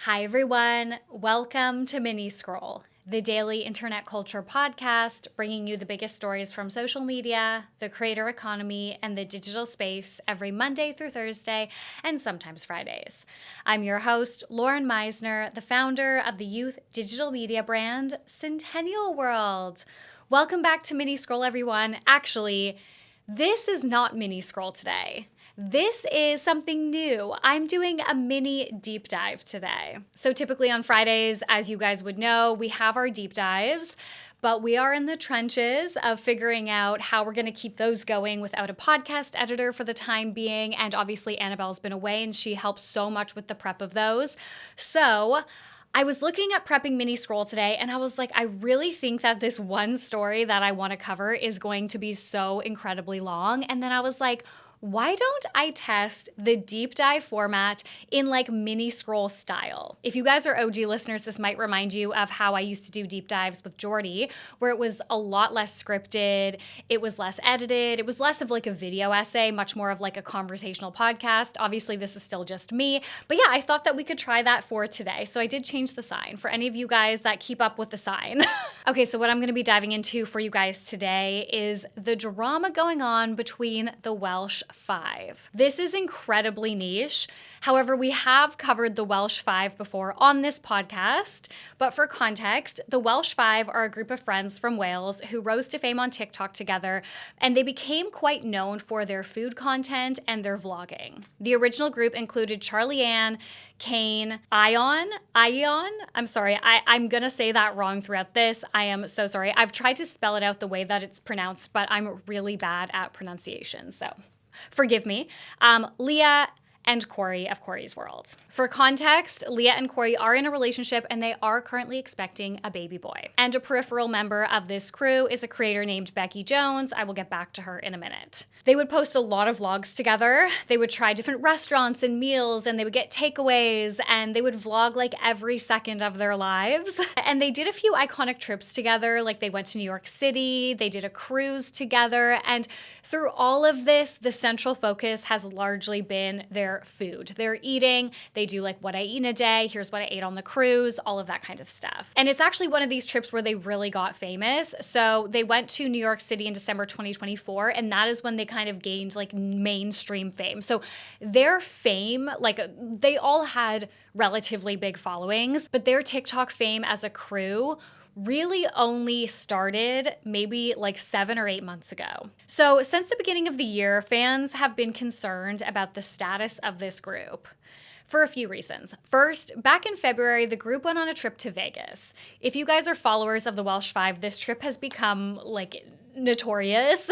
Hi, everyone. Welcome to Mini Scroll, the daily internet culture podcast bringing you the biggest stories from social media, the creator economy, and the digital space every Monday through Thursday and sometimes Fridays. I'm your host, Lauren Meisner, the founder of the youth digital media brand Centennial World. Welcome back to Mini Scroll, everyone. Actually, this is not Mini Scroll today. This is something new. I'm doing a mini deep dive today. So typically on Fridays, as you guys would know, we have our deep dives, but we are in the trenches of figuring out how we're going to keep those going without a podcast editor for the time being. And obviously Annabelle's been away and she helps so much with the prep of those. So I was looking at prepping Mini Scroll today and I was like, I really think that this one story that I want to cover is going to be so incredibly long. And then I was like, why don't I test the deep dive format in like Mini Scroll style? If you guys are OG listeners, this might remind you of how I used to do deep dives with Jordy, where it was a lot less scripted, it was less edited, it was less of like a video essay, much more of like a conversational podcast. Obviously, this is still just me, but yeah, I thought that we could try that for today. So I did change the sign for any of you guys that keep up with the sign. Okay, so what I'm going to be diving into for you guys today is the drama going on between the Welsh Five. This is incredibly niche. However, we have covered the Welsh Five before on this podcast, but for context, the Welsh Five are a group of friends from Wales who rose to fame on TikTok together, and they became quite known for their food content and their vlogging. The original group included Charly Anne, Kane, Ion. I'm sorry, I'm gonna say that wrong throughout this. I am so sorry. I've tried to spell it out the way that it's pronounced, but I'm really bad at pronunciation, so forgive me. Leah and Corey of Corey's World. For context, Leah and Corey are in a relationship and they are currently expecting a baby boy. And a peripheral member of this crew is a creator named Becki Jones. I will get back to her in a minute. They would post a lot of vlogs together. They would try different restaurants and meals and they would get takeaways and they would vlog like every second of their lives. And they did a few iconic trips together, like they went to New York City, they did a cruise together, and through all of this, the central focus has largely been their food. They're eating, they do like what I eat in a day, here's what I ate on the cruise, all of that kind of stuff. And it's actually one of these trips where they really got famous. So they went to New York City in December 2024, and that is when they kind of gained like mainstream fame. So their fame, like they all had relatively big followings, but their TikTok fame as a crew really only started maybe like 7 or 8 months ago. So since the beginning of the year, fans have been concerned about the status of this group for a few reasons. First, back in February, the group went on a trip to Vegas. If you guys are followers of the Welsh Five, this trip has become like notorious,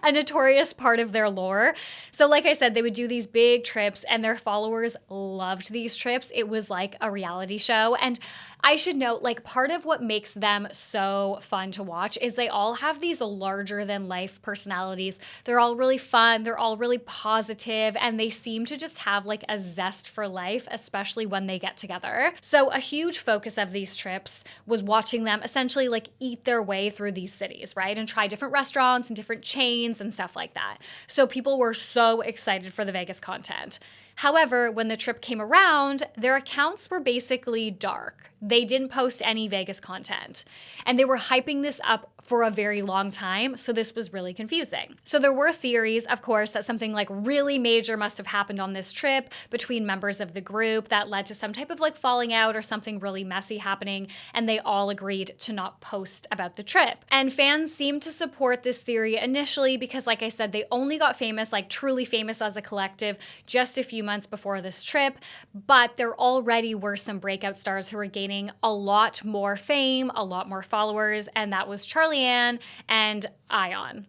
a notorious part of their lore. So like I said, they would do these big trips and their followers loved these trips. It was like a reality show. And I should note, like, part of what makes them so fun to watch is they all have these larger than life personalities. They're all really fun, they're all really positive, and they seem to just have like a zest for life, especially when they get together. So a huge focus of these trips was watching them essentially like eat their way through these cities, right? And try different restaurants and different chains and stuff like that. So people were so excited for the Vegas content. However, when the trip came around, their accounts were basically dark. They didn't post any Vegas content. And they were hyping this up for a very long time, so this was really confusing. So there were theories, of course, that something like really major must have happened on this trip between members of the group that led to some type of like falling out or something really messy happening, and they all agreed to not post about the trip. And fans seemed to support this theory initially because, like I said, they only got famous, like truly famous as a collective, just a few months before this trip, but there already were some breakout stars who were gaining a lot more fame, a lot more followers, and that was Charly Anne and Ion.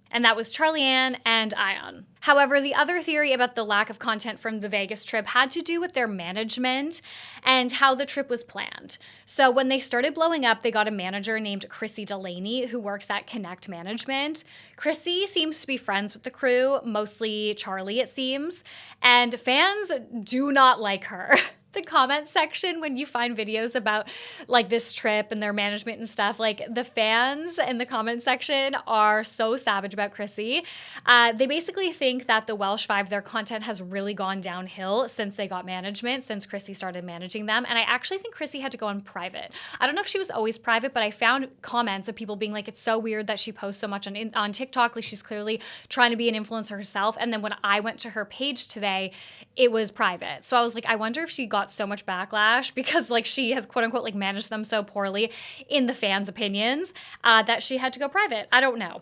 However, the other theory about the lack of content from the Vegas trip had to do with their management and how the trip was planned. So when they started blowing up, they got a manager named Chrissy Delaney who works at Connect Management. Chrissy seems to be friends with the crew, mostly Charlie it seems, and fans do not like her. The comment section when you find videos about like this trip and their management and stuff, like the fans in the comment section are so savage about Chrissy. They basically think that the Welsh Five, their content has really gone downhill since they got management, since Chrissy started managing them. And I actually think Chrissy had to go on private. I don't know if she was always private, but I found comments of people being like, it's so weird that she posts so much on TikTok. Like she's clearly trying to be an influencer herself. And then when I went to her page today, it was private. So I was like, I wonder if she got so much backlash because like she has quote unquote like managed them so poorly in the fans' opinions that she had to go private. I don't know.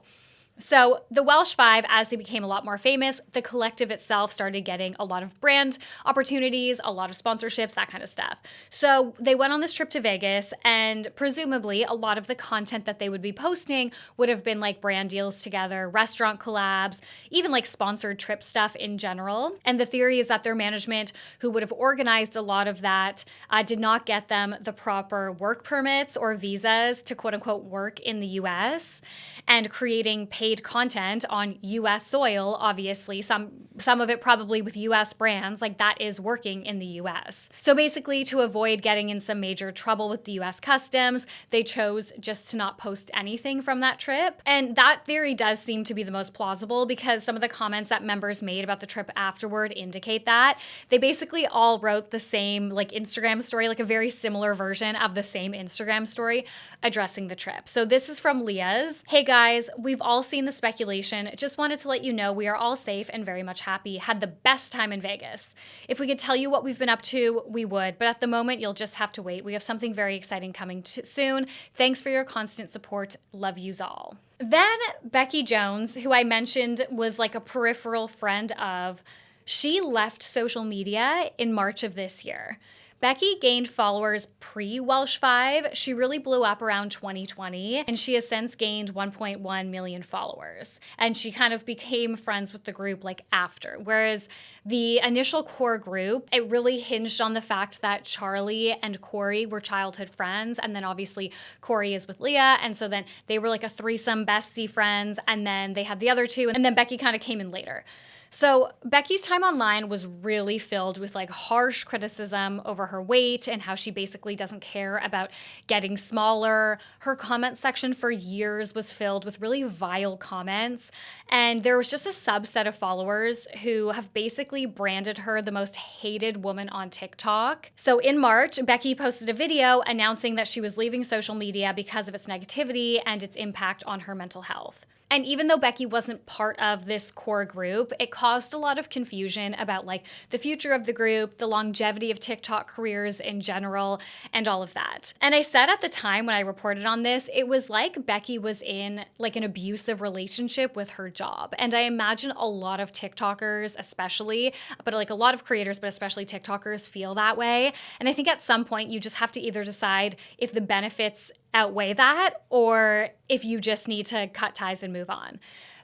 So the Welsh Five, as they became a lot more famous, the collective itself started getting a lot of brand opportunities, a lot of sponsorships, that kind of stuff. So they went on this trip to Vegas, and presumably a lot of the content that they would be posting would have been like brand deals together, restaurant collabs, even like sponsored trip stuff in general. And the theory is that their management, who would have organized a lot of that, did not get them the proper work permits or visas to quote unquote work in the US, and creating paid content on US soil, obviously, some of it probably with US brands, like that is working in the US. So basically, to avoid getting in some major trouble with the US customs, they chose just to not post anything from that trip. And that theory does seem to be the most plausible because some of the comments that members made about the trip afterward indicate that. They basically all wrote the same like Instagram story, like a very similar version of the same Instagram story addressing the trip. So this is from Leah's. Hey guys, we've all seen the speculation. Just wanted to let you know we are all safe and very much happy. Had the best time in Vegas. If we could tell you what we've been up to, we would. But at the moment, you'll just have to wait. We have something very exciting coming soon. Thanks for your constant support. Love yous all. Then Becki Jones, who I mentioned was like a peripheral friend of, she left social media in March of this year. Becki gained followers pre-Welsh Five. She really blew up around 2020, and she has since gained 1.1 million followers. And she kind of became friends with the group like after. Whereas the initial core group, it really hinged on the fact that Charly and Corey were childhood friends, and then obviously Corey is with Leah, and so then they were like a threesome bestie friends, and then they had the other two, and then Becki kind of came in later. So Becki's time online was really filled with like harsh criticism over her weight and how she basically doesn't care about getting smaller. Her comment section for years was filled with really vile comments. And there was just a subset of followers who have basically branded her the most hated woman on TikTok. So in March, Becki posted a video announcing that she was leaving social media because of its negativity and its impact on her mental health. And even though Becki wasn't part of this core group, it caused a lot of confusion about like the future of the group, the longevity of TikTok careers in general, and all of that. And I said at the time when I reported on this, it was like Becki was in like an abusive relationship with her job. And I imagine a lot of TikTokers especially, but like a lot of creators, but especially TikTokers feel that way. And I think at some point you just have to either decide if the benefits outweigh that or if you just need to cut ties and move on.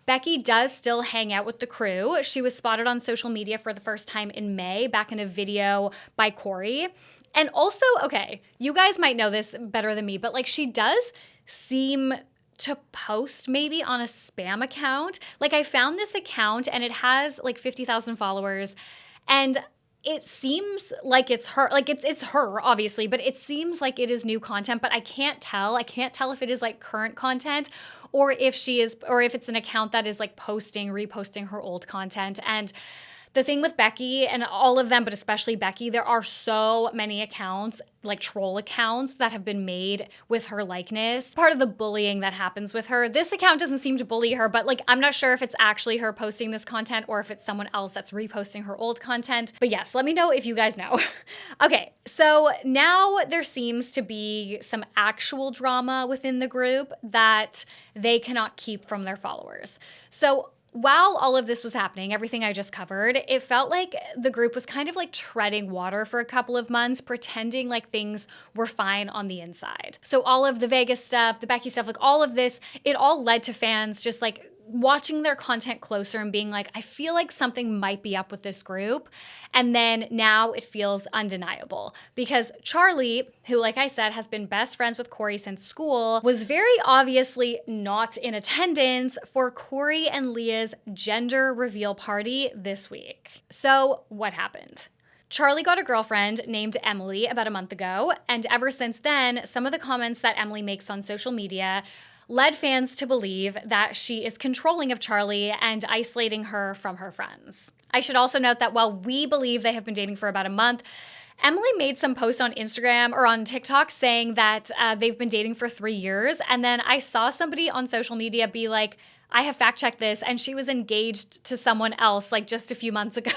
Becki does still hang out with the crew. She was spotted on social media for the first time in May, back in a video by Corey. And also, okay, you guys might know this better than me, but like she does seem to post maybe on a spam account. Like I found this account and it has like 50,000 followers, and it seems like it's her, like it's her obviously, but it seems like it is new content, but I can't tell if it is like current content or if it's an account that is like reposting her old content. And the thing with Becki and all of them, but especially Becki, there are so many accounts, like troll accounts that have been made with her likeness. Part of the bullying that happens with her. This account doesn't seem to bully her, but like I'm not sure if it's actually her posting this content or if it's someone else that's reposting her old content. But yes, let me know if you guys know. Okay, so now there seems to be some actual drama within the group that they cannot keep from their followers. So while all of this was happening, everything I just covered, it felt like the group was kind of like treading water for a couple of months, pretending like things were fine on the inside. So all of the Vegas stuff, the Becki stuff, like all of this, it all led to fans just like watching their content closer and being like, I feel like something might be up with this group. And then now it feels undeniable because Charly, who, like I said, has been best friends with Corey since school, was very obviously not in attendance for Corey and Leah's gender reveal party this week. So what happened? Charly got a girlfriend named Emily about a month ago, and ever since then, some of the comments that Emily makes on social media led fans to believe that she is controlling of Charly and isolating her from her friends. I should also note that while we believe they have been dating for about a month, Emily made some posts on Instagram or on TikTok saying that they've been dating for 3 years. And then I saw somebody on social media be like, I have fact checked this, and she was engaged to someone else like just a few months ago.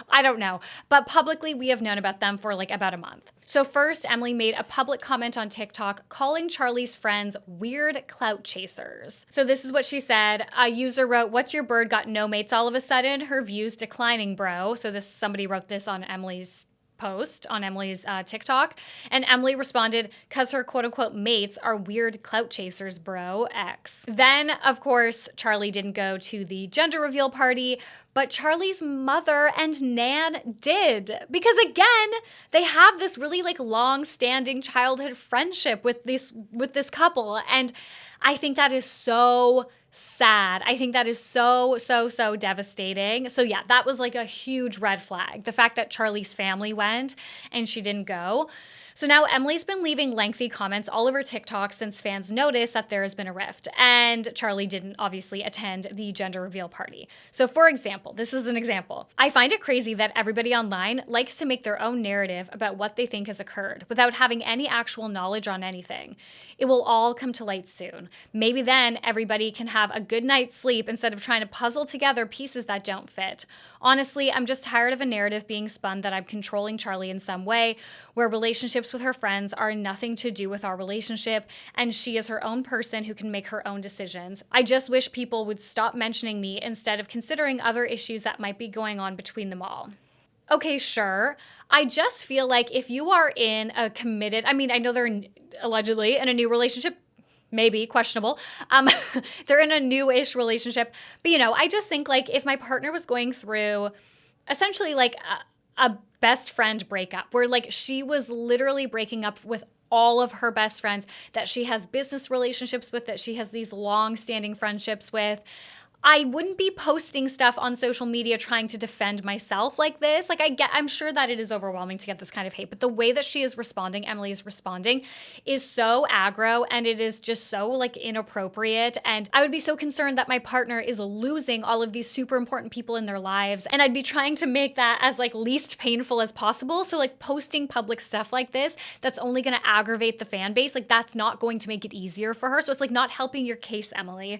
I don't know. But publicly, we have known about them for like about a month. So first, Emily made a public comment on TikTok calling Charly's friends weird clout chasers. So this is what she said. A user wrote, "What's your bird got no mates all of a sudden? Her views declining, bro." So somebody wrote this on Emily's post on Emily's TikTok. And Emily responded, "Cause her quote unquote mates are weird clout chasers, bro, X." Then, of course, Charly didn't go to the gender reveal party, but Charly's mother and Nan did. Because again, they have this really like long-standing childhood friendship with this couple. And I think that is so sad. I think that is so devastating. So yeah, that was like a huge red flag. The fact that Charly's family went and she didn't go. So now Emily's been leaving lengthy comments all over TikTok since fans noticed that there has been a rift, and Charly didn't obviously attend the gender reveal party. So for example, this is an example. I find it crazy that everybody online likes to make their own narrative about what they think has occurred without having any actual knowledge on anything. It will all come to light soon. Maybe then everybody can have a good night's sleep instead of trying to puzzle together pieces that don't fit. Honestly, I'm just tired of a narrative being spun that I'm controlling Charly in some way, where relationships with her friends are nothing to do with our relationship, and she is her own person who can make her own decisions. I just wish people would stop mentioning me instead of considering other issues that might be going on between them all. Okay, sure. I just feel like if you are in a committed, I know they're allegedly in a new relationship, maybe questionable. They're in a new-ish relationship. But, I just think like if my partner was going through essentially like a best friend breakup where like she was literally breaking up with all of her best friends that she has business relationships with, that she has these long-standing friendships with, I wouldn't be posting stuff on social media trying to defend myself like this. Like I'm sure that it is overwhelming to get this kind of hate, but the way that she is responding, Emily is responding, is so aggro, and it is just so like inappropriate. And I would be so concerned that my partner is losing all of these super important people in their lives. And I'd be trying to make that as like least painful as possible. So like posting public stuff like this, that's only going to aggravate the fan base. Like that's not going to make it easier for her. So it's like not helping your case, Emily.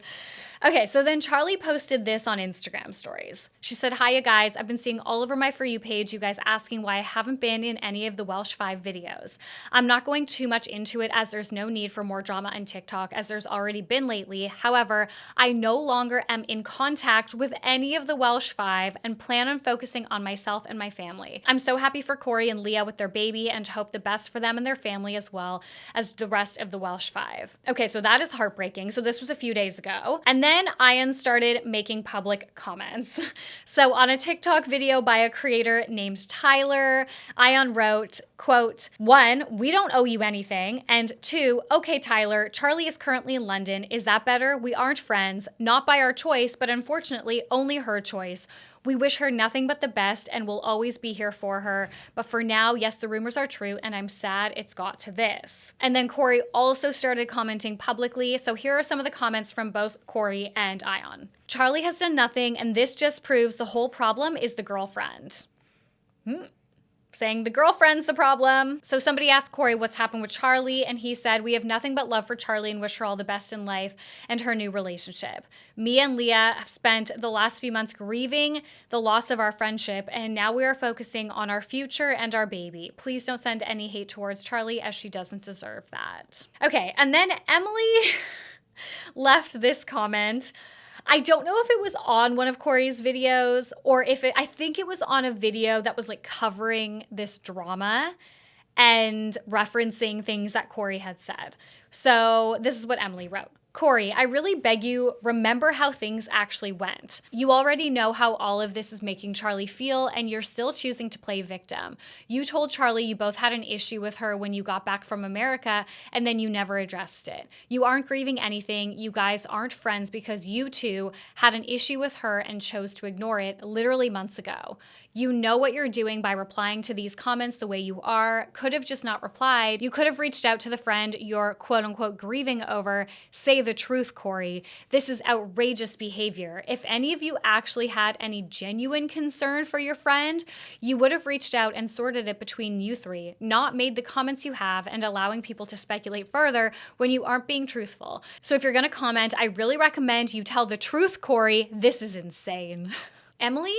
Okay, so then Charly posted this on Instagram stories. She said, "Hiya guys, I've been seeing all over my For You page you guys asking why I haven't been in any of the Welsh 5 videos. I'm not going too much into it as there's no need for more drama on TikTok as there's already been lately. However, I no longer am in contact with any of the Welsh 5 and plan on focusing on myself and my family. I'm so happy for Corey and Leah with their baby and hope the best for them and their family as well as the rest of the Welsh 5. Okay, so that is heartbreaking. So this was a few days ago. And then Ian started making public comments. So on a TikTok video by a creator named Tyler, Ian wrote, quote, "1, we don't owe you anything. And 2, okay, Tyler, Charly is currently in London. Is that better? We aren't friends, not by our choice, but unfortunately only her choice. We wish her nothing but the best and will always be here for her. But for now, yes, the rumors are true and I'm sad it's got to this." And then Corey also started commenting publicly. So here are some of the comments from both Corey and Ian. "Charly has done nothing and this just proves the whole problem is the girlfriend." Saying the girlfriend's the problem. So somebody asked Corey what's happened with Charly, and he said, "We have nothing but love for Charly and wish her all the best in life and her new relationship. Me and Leah have spent the last few months grieving the loss of our friendship, and now we are focusing on our future and our baby. Please don't send any hate towards Charly as she doesn't deserve that." Okay, and then Emily left this comment. I don't know if it was on one of Corey's videos or I think it was on a video that was like covering this drama and referencing things that Corey had said. So this is what Emily wrote. Corey, I really beg you, remember how things actually went. You already know how all of this is making Charly feel, and you're still choosing to play victim. You told Charly you both had an issue with her when you got back from America, and then you never addressed it. You aren't grieving anything. You guys aren't friends because you two had an issue with her and chose to ignore it literally months ago. You know what you're doing by replying to these comments the way you are. Could have just not replied. You could have reached out to the friend you're quote unquote grieving over. Say the truth, Corey. This is outrageous behavior. If any of you actually had any genuine concern for your friend, you would have reached out and sorted it between you three, not made the comments you have and allowing people to speculate further when you aren't being truthful. So if you're gonna comment, I really recommend you tell the truth, Corey. This is insane. Emily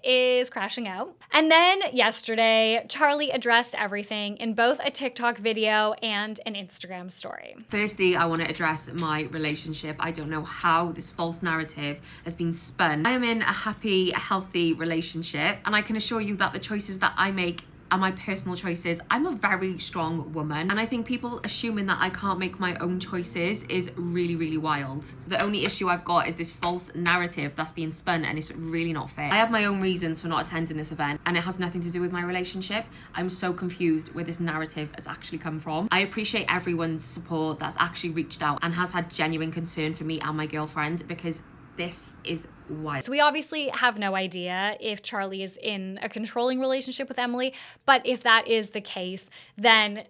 is crashing out. And then yesterday, Charly addressed everything in both a TikTok video and an Instagram story. Firstly, I want to address my relationship. I don't know how this false narrative has been spun. I am in a happy, healthy relationship, and I can assure you that the choices that I make are my personal choices. I'm a very strong woman, and I think people assuming that I can't make my own choices is really, really wild. The only issue I've got is this false narrative that's being spun, and it's really not fair. I have my own reasons for not attending this event, and it has nothing to do with my relationship. I'm so confused where this narrative has actually come from. I appreciate everyone's support that's actually reached out and has had genuine concern for me and my girlfriend, because this is wild. So we obviously have no idea if Charly is in a controlling relationship with Emily, but if that is the case, then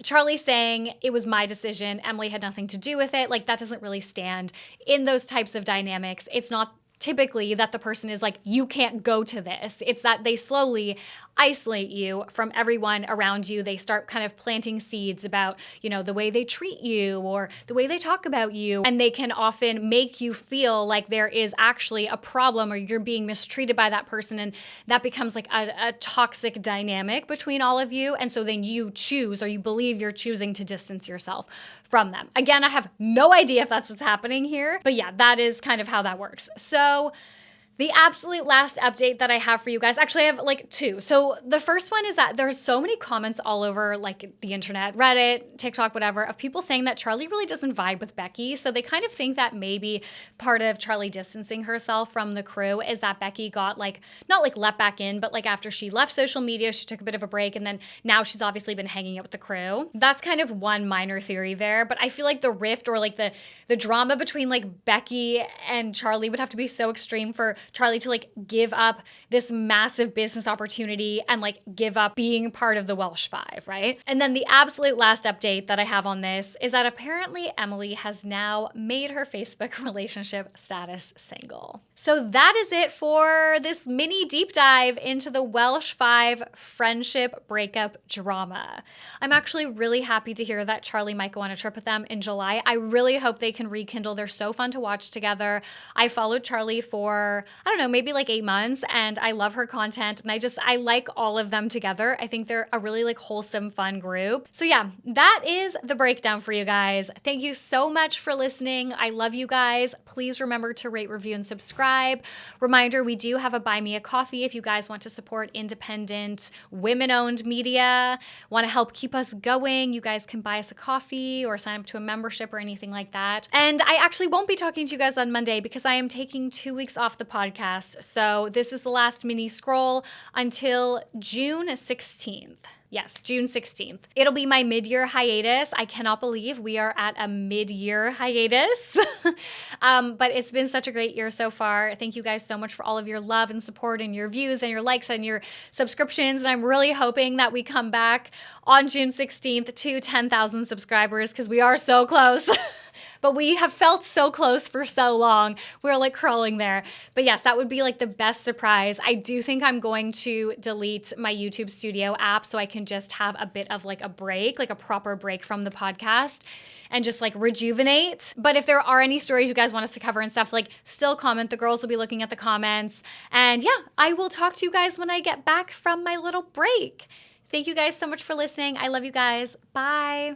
Charly saying it was my decision, Emily had nothing to do with it, like that doesn't really stand in those types of dynamics. It's not typically that the person is like, you can't go to this. It's that they slowly isolate you from everyone around you. They start kind of planting seeds about, the way they treat you or the way they talk about you. And they can often make you feel like there is actually a problem or you're being mistreated by that person. And that becomes like a toxic dynamic between all of you. And so then you choose, or you believe you're choosing to distance yourself from them. Again, I have no idea if that's what's happening here, but yeah, that is kind of how that works. So the absolute last update that I have for you guys, actually I have like two. So the first one is that there's so many comments all over like the internet, Reddit, TikTok, whatever, of people saying that Charly really doesn't vibe with Becki. So they kind of think that maybe part of Charly distancing herself from the crew is that Becki got not let back in, but after she left social media, she took a bit of a break, and then now she's obviously been hanging out with the crew. That's kind of one minor theory there, but I feel like the rift or the drama between Becki and Charly would have to be so extreme for Charly to give up this massive business opportunity and give up being part of the Welsh Five, right? And then the absolute last update that I have on this is that apparently Emily has now made her Facebook relationship status single. So that is it for this mini deep dive into the Welsh Five friendship breakup drama. I'm actually really happy to hear that Charly might go on a trip with them in July. I really hope they can rekindle. They're so fun to watch together. I followed Charly for, I don't know, maybe 8 months, and I love her content, and I like all of them together. I think they're a really wholesome, fun group. So yeah, that is the breakdown for you guys. Thank you so much for listening. I love you guys. Please remember to rate, review, and subscribe. Reminder, we do have a Buy Me a Coffee if you guys want to support independent, women-owned media, want to help keep us going. You guys can buy us a coffee or sign up to a membership or anything like that. And I actually won't be talking to you guys on Monday because I am taking 2 weeks off the podcast. So this is the last mini scroll until June 16th. Yes, June 16th. It'll be my mid-year hiatus. I cannot believe we are at a mid-year hiatus. But it's been such a great year so far. Thank you guys so much for all of your love and support and your views and your likes and your subscriptions. And I'm really hoping that we come back on June 16th to 10,000 subscribers because we are so close. But we have felt so close for so long. We're crawling there. But yes, that would be the best surprise. I do think I'm going to delete my YouTube Studio app so I can just have a bit of a break, a proper break from the podcast and just rejuvenate. But if there are any stories you guys want us to cover and stuff, still comment. The girls will be looking at the comments. And yeah, I will talk to you guys when I get back from my little break. Thank you guys so much for listening. I love you guys. Bye.